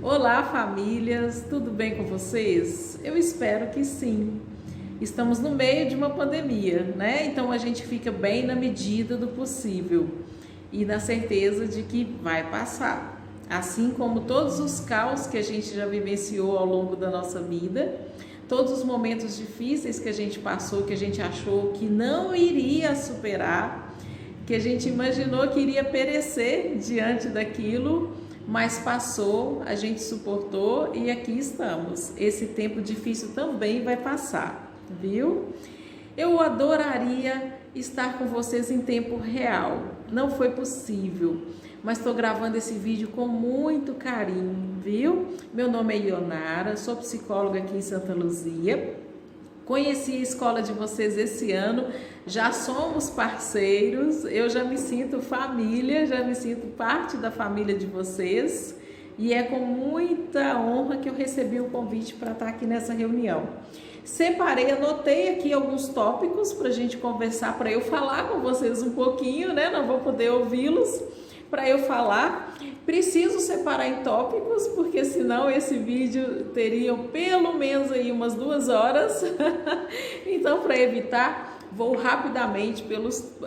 Olá, famílias, tudo bem com vocês? Eu espero que sim. Estamos no meio de uma pandemia, né? Então a gente fica bem na medida do possível e na certeza de que vai passar. Assim como todos os caos que a gente já vivenciou ao longo da nossa vida, todos os momentos difíceis que a gente passou, que a gente achou que não iria superar, que a gente imaginou que iria perecer diante daquilo, mas passou, a gente suportou e aqui estamos. Esse tempo difícil também vai passar, viu? Eu adoraria estar com vocês em tempo real, não foi possível, mas estou gravando esse vídeo com muito carinho, viu? Meu nome é Ionara, sou psicóloga aqui em Santa Luzia. Conheci a escola de vocês esse ano, já somos parceiros, eu já me sinto família, já me sinto parte da família de vocês e é com muita honra que eu recebi o convite para estar aqui nessa reunião. Separei, anotei aqui alguns tópicos para a gente conversar, para eu falar com vocês um pouquinho, né? Não vou poder ouvi-los. Para eu falar, preciso separar em tópicos, porque senão esse vídeo teria pelo menos aí umas 2 horas. Então, para evitar, vou rapidamente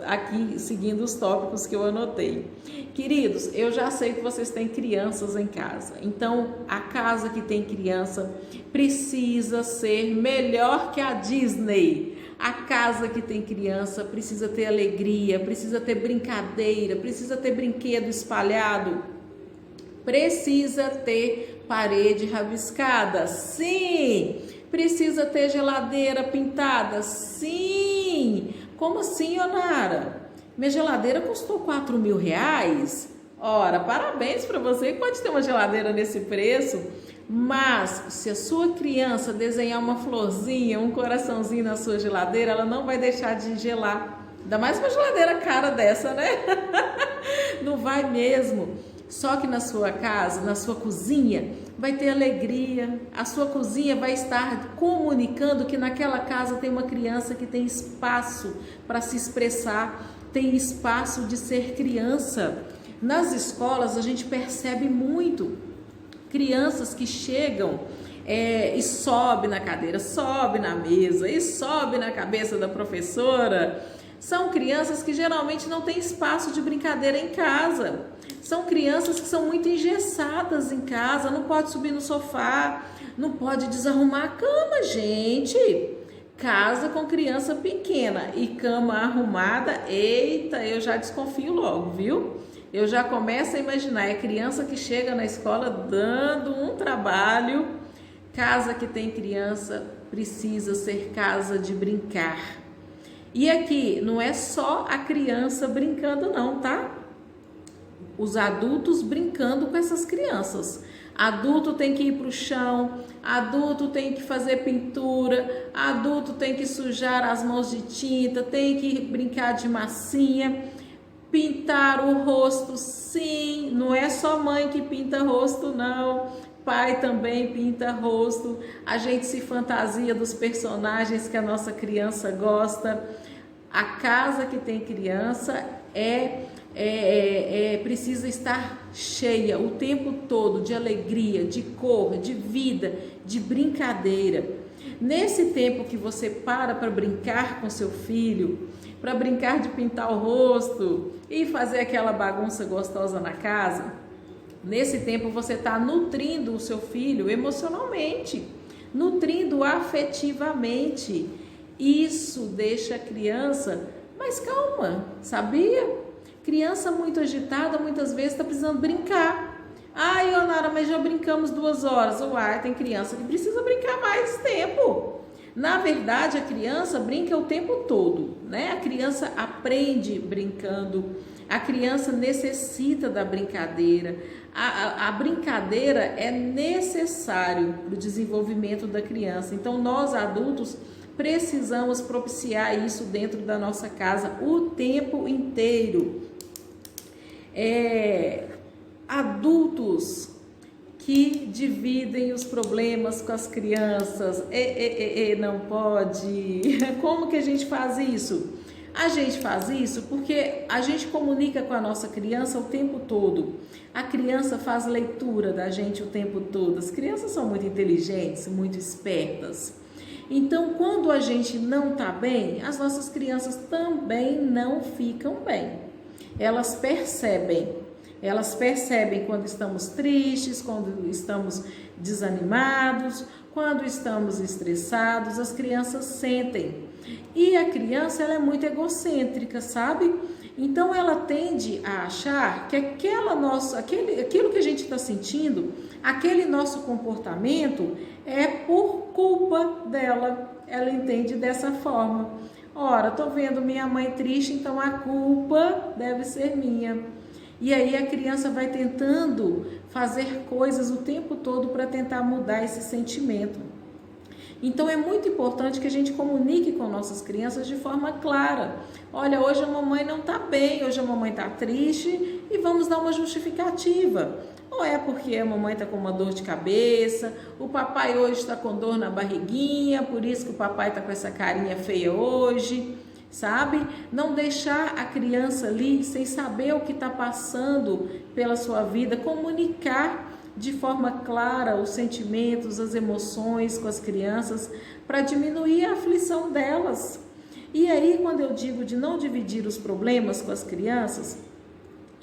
aqui seguindo os tópicos que eu anotei. Queridos, eu já sei que vocês têm crianças em casa, então a casa que tem criança precisa ser melhor que a Disney. A casa que tem criança precisa ter alegria, precisa ter brincadeira, precisa ter brinquedo espalhado, precisa ter parede rabiscada, sim, precisa ter geladeira pintada, sim. Como assim, Ionara? Minha geladeira custou R$ 4.000? Ora, parabéns para você que pode ter uma geladeira nesse preço. Mas se a sua criança desenhar uma florzinha, um coraçãozinho na sua geladeira, ela não vai deixar de gelar. Ainda mais uma geladeira cara dessa, né? Não vai mesmo. Só que na sua casa, na sua cozinha, vai ter alegria. A sua cozinha vai estar comunicando que naquela casa tem uma criança que tem espaço para se expressar, tem espaço de ser criança. Nas escolas a gente percebe muito crianças que chegam e sobe na cadeira, sobe na mesa e sobe na cabeça da professora. São crianças que geralmente não têm espaço de brincadeira em casa. São crianças que são muito engessadas em casa, não pode subir no sofá, não pode desarrumar a cama, gente. Casa com criança pequena e cama arrumada, eita, eu já desconfio logo, viu? Eu já começo a imaginar, é criança que chega na escola dando um trabalho. Casa que tem criança precisa ser casa de brincar. E aqui não é só a criança brincando não, tá? Os adultos brincando com essas crianças. Adulto tem que ir para o chão, adulto tem que fazer pintura, adulto tem que sujar as mãos de tinta, tem que brincar de massinha. Pintar o rosto, sim, não é só mãe que pinta rosto, não. Pai também pinta rosto. A gente se fantasia dos personagens que a nossa criança gosta. A casa que tem criança precisa estar cheia o tempo todo de alegria, de cor, de vida, de brincadeira. Nesse tempo que você para brincar com seu filho, para brincar de pintar o rosto e fazer aquela bagunça gostosa na casa, nesse tempo você está nutrindo o seu filho emocionalmente, nutrindo afetivamente. Isso deixa a criança mais calma, sabia? Criança muito agitada muitas vezes está precisando brincar. Ai, Ionara, mas já brincamos 2 horas. Uai, tem criança que precisa brincar mais tempo. Na verdade, a criança brinca o tempo todo, né? A criança aprende brincando, a criança necessita da brincadeira. A brincadeira é necessário para o desenvolvimento da criança. Então, nós adultos precisamos propiciar isso dentro da nossa casa o tempo inteiro. Adultos que dividem os problemas com as crianças, não pode. Como que a gente faz isso? A gente faz isso porque a gente comunica com a nossa criança o tempo todo. A criança faz leitura da gente o tempo todo. As crianças são muito inteligentes, muito espertas. Então, quando a gente não está bem, as nossas crianças também não ficam bem. Elas percebem quando estamos tristes, quando estamos desanimados, quando estamos estressados, as crianças sentem. E a criança, ela é muito egocêntrica, sabe? Então ela tende a achar que aquilo que a gente está sentindo, aquele nosso comportamento é por culpa dela. Ela entende dessa forma. Ora, tô vendo minha mãe triste, então a culpa deve ser minha. E aí a criança vai tentando fazer coisas o tempo todo para tentar mudar esse sentimento. Então é muito importante que a gente comunique com nossas crianças de forma clara. Olha, hoje a mamãe não está bem, hoje a mamãe está triste e vamos dar uma justificativa. Ou é porque a mamãe está com uma dor de cabeça, o papai hoje está com dor na barriguinha, por isso que o papai está com essa carinha feia hoje, sabe? Não deixar a criança ali sem saber o que está passando pela sua vida, comunicar de forma clara os sentimentos, as emoções com as crianças para diminuir a aflição delas. E aí, quando eu digo de não dividir os problemas com as crianças,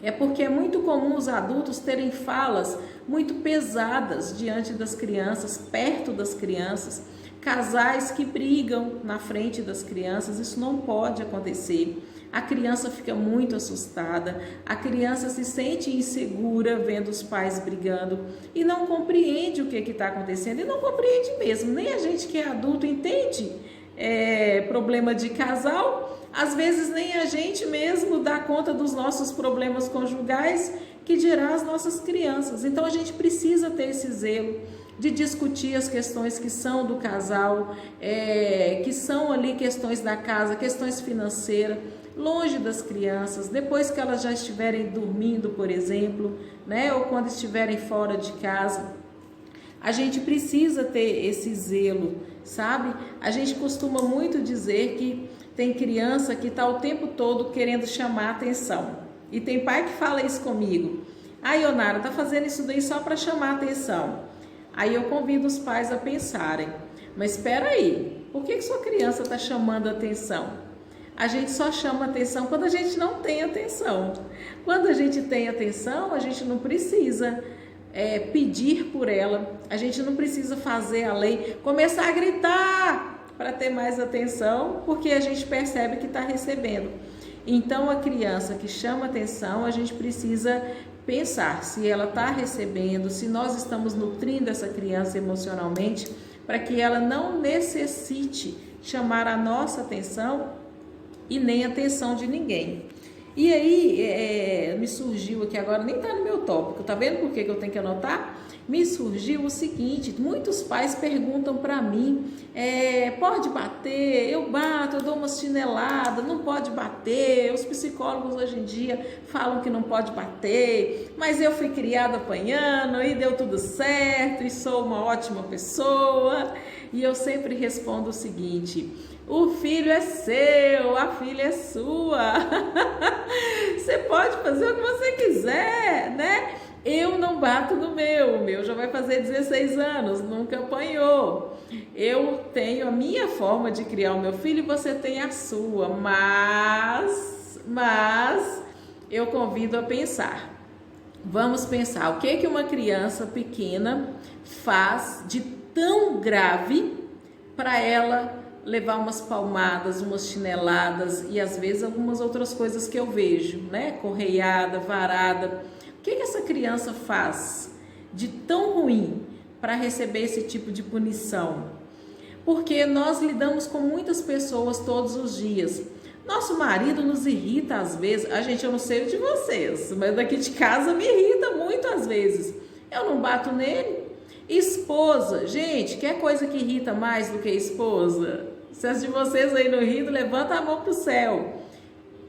é porque é muito comum os adultos terem falas muito pesadas diante das crianças, perto das crianças, casais que brigam na frente das crianças. Isso não pode acontecer. A criança fica muito assustada, a criança se sente insegura vendo os pais brigando e não compreende o que está acontecendo, e não compreende mesmo, nem a gente que é adulto entende problema de casal, às vezes nem a gente mesmo dá conta dos nossos problemas conjugais, que dirá as nossas crianças. Então a gente precisa ter esse zelo de discutir as questões que são do casal, que são ali questões da casa, questões financeiras, longe das crianças, depois que elas já estiverem dormindo, por exemplo, né, ou quando estiverem fora de casa. A gente precisa ter esse zelo, sabe? A gente costuma muito dizer que tem criança que está o tempo todo querendo chamar atenção. E tem pai que fala isso comigo. Ionara, tá fazendo isso daí só para chamar atenção. Aí eu convido os pais a pensarem, mas espera aí, por que sua criança está chamando atenção? A gente só chama atenção quando a gente não tem atenção. Quando a gente tem atenção, a gente não precisa pedir por ela, a gente não precisa fazer a lei, começar a gritar para ter mais atenção, porque a gente percebe que está recebendo. Então, a criança que chama atenção, a gente precisa pensar se ela está recebendo, se nós estamos nutrindo essa criança emocionalmente, para que ela não necessite chamar a nossa atenção e nem a atenção de ninguém. E aí, me surgiu aqui agora, nem está no meu tópico, tá vendo por que eu tenho que anotar? Me surgiu o seguinte, muitos pais perguntam para mim, pode bater? Eu bato, eu dou uma chinelada, não pode bater, os psicólogos hoje em dia falam que não pode bater, mas eu fui criada apanhando e deu tudo certo e sou uma ótima pessoa. E eu sempre respondo o seguinte: o filho é seu, a filha é sua. Você pode fazer o que você quiser, né? Eu não bato no o meu já vai fazer 16 anos, nunca apanhou. Eu tenho a minha forma de criar o meu filho e você tem a sua, mas eu convido a pensar. Vamos pensar, o que uma criança pequena faz de tão grave para ela levar umas palmadas, umas chineladas e às vezes algumas outras coisas que eu vejo, né? Correiada, varada. O que essa criança faz de tão ruim para receber esse tipo de punição? Porque nós lidamos com muitas pessoas todos os dias. Nosso marido nos irrita às vezes. Eu não sei o de vocês, mas daqui de casa me irrita muito às vezes. Eu não bato nele. Esposa, gente, quer coisa que irrita mais do que esposa? Se as de vocês aí não irritam, levanta a mão pro céu.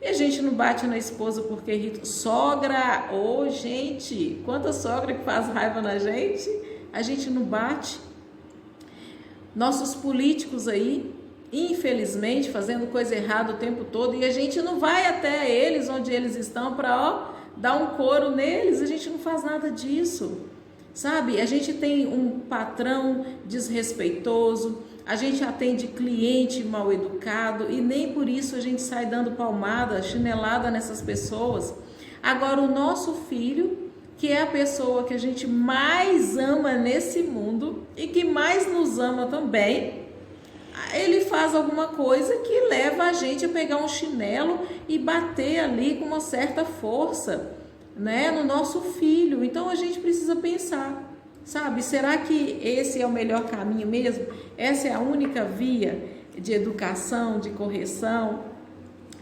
E a gente não bate na esposa porque irrita. Sogra, gente, quanta sogra que faz raiva na gente, a gente não bate. Nossos políticos aí, infelizmente, fazendo coisa errada o tempo todo, e a gente não vai até eles, onde eles estão, para dar um couro neles. A gente não faz nada disso, sabe? A gente tem um patrão desrespeitoso, a gente atende cliente mal educado e nem por isso a gente sai dando palmada, chinelada nessas pessoas. Agora, o nosso filho, que é a pessoa que a gente mais ama nesse mundo e que mais nos ama também, ele faz alguma coisa que leva a gente a pegar um chinelo e bater ali com uma certa força, né, no nosso filho. Então a gente precisa pensar, sabe, será que esse é o melhor caminho mesmo? Essa é a única via de educação, de correção?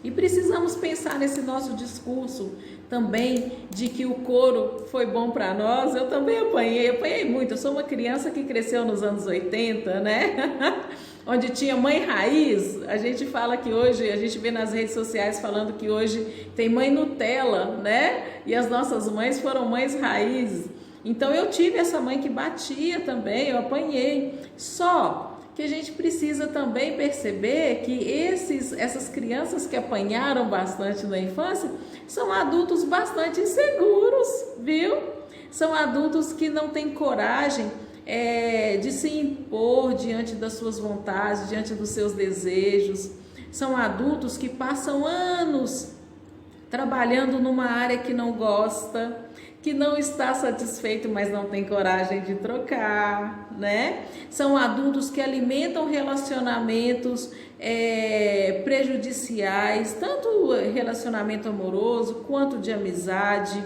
E precisamos pensar nesse nosso discurso também de que o couro foi bom para nós. Eu também apanhei muito. Eu sou uma criança que cresceu nos anos 80, né? Onde tinha mãe raiz. A gente fala que hoje, a gente vê nas redes sociais falando que hoje tem mãe Nutella, né? E as nossas mães foram mães raízes. Então eu tive essa mãe que batia também, eu apanhei. Só que a gente precisa também perceber que essas crianças que apanharam bastante na infância são adultos bastante inseguros, viu? São adultos que não têm coragem de se impor diante das suas vontades, diante dos seus desejos. São adultos que passam anos trabalhando numa área que não gosta, que não está satisfeito, mas não tem coragem de trocar, né? São adultos que alimentam relacionamentos prejudiciais, tanto relacionamento amoroso quanto de amizade.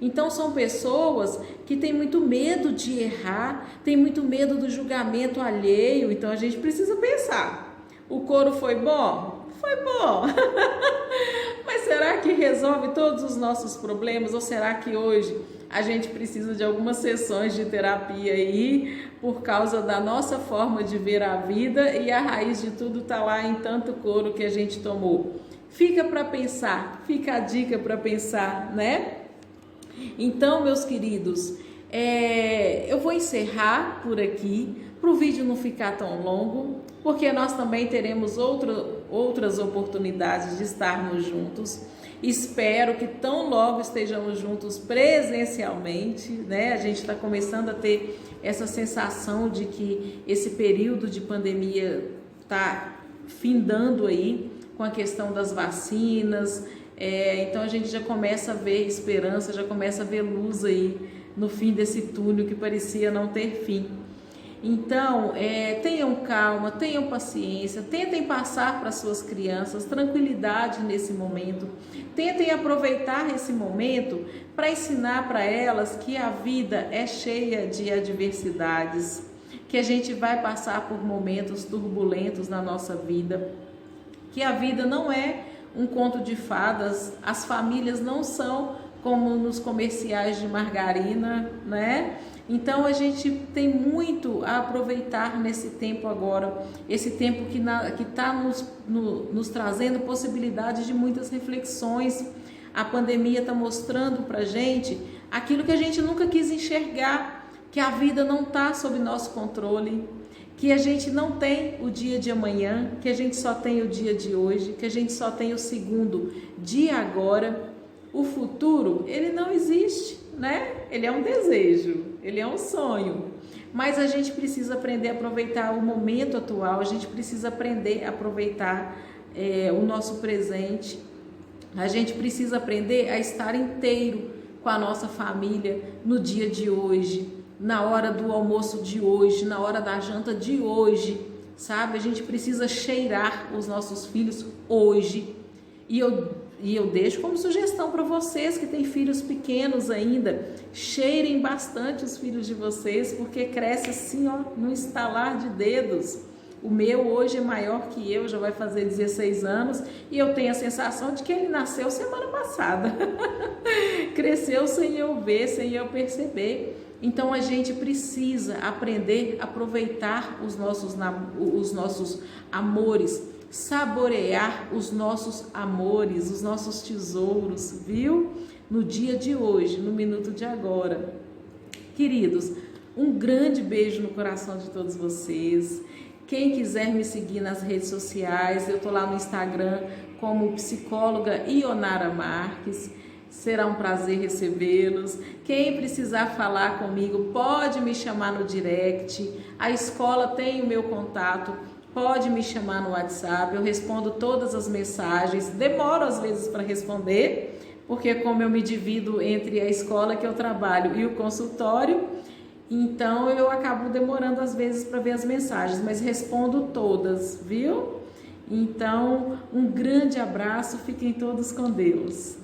Então são pessoas que têm muito medo de errar, têm muito medo do julgamento alheio. Então a gente precisa pensar, o couro foi bom? Foi bom! Mas será que resolve todos os nossos problemas? Ou será que hoje a gente precisa de algumas sessões de terapia aí por causa da nossa forma de ver a vida e a raiz de tudo está lá em tanto couro que a gente tomou? Fica para pensar, fica a dica para pensar, né? Então, meus queridos, eu vou encerrar por aqui, para o vídeo não ficar tão longo, porque nós também teremos outras oportunidades de estarmos juntos. Espero que tão logo estejamos juntos presencialmente, né? A gente está começando a ter essa sensação de que esse período de pandemia está findando aí com a questão das vacinas. Então a gente já começa a ver esperança, já começa a ver luz aí no fim desse túnel que parecia não ter fim. Então, tenham calma, tenham paciência, tentem passar para suas crianças tranquilidade nesse momento, tentem aproveitar esse momento para ensinar para elas que a vida é cheia de adversidades, que a gente vai passar por momentos turbulentos na nossa vida, que a vida não é um conto de fadas, as famílias não são como nos comerciais de margarina, né? Então a gente tem muito a aproveitar nesse tempo agora, esse tempo que está nos trazendo possibilidades de muitas reflexões. A pandemia está mostrando para a gente aquilo que a gente nunca quis enxergar, que a vida não está sob nosso controle, que a gente não tem o dia de amanhã, que a gente só tem o dia de hoje, que a gente só tem o segundo de agora. O futuro, ele não existe, né? Ele é um desejo, ele é um sonho, mas a gente precisa aprender a aproveitar o momento atual, a gente precisa aprender a aproveitar o nosso presente, a gente precisa aprender a estar inteiro com a nossa família no dia de hoje, na hora do almoço de hoje, na hora da janta de hoje, sabe? A gente precisa cheirar os nossos filhos hoje. E eu deixo como sugestão para vocês que têm filhos pequenos ainda, cheirem bastante os filhos de vocês, porque cresce assim, ó, num estalar de dedos. O meu hoje é maior que eu, já vai fazer 16 anos, e eu tenho a sensação de que ele nasceu semana passada. Cresceu sem eu ver, sem eu perceber. Então a gente precisa aprender a aproveitar os nossos amores, saborear os nossos amores, os nossos tesouros, viu? No dia de hoje, no minuto de agora. Queridos, um grande beijo no coração de todos vocês. Quem quiser me seguir nas redes sociais, eu tô lá no Instagram como psicóloga Ionara Marques. Será um prazer recebê-los. Quem precisar falar comigo, pode me chamar no direct. A escola tem o meu contato, pode me chamar no WhatsApp. Eu respondo todas as mensagens. Demoro às vezes para responder, porque como eu me divido entre a escola que eu trabalho e o consultório, então eu acabo demorando às vezes para ver as mensagens, mas respondo todas, viu? Então, um grande abraço, fiquem todos com Deus.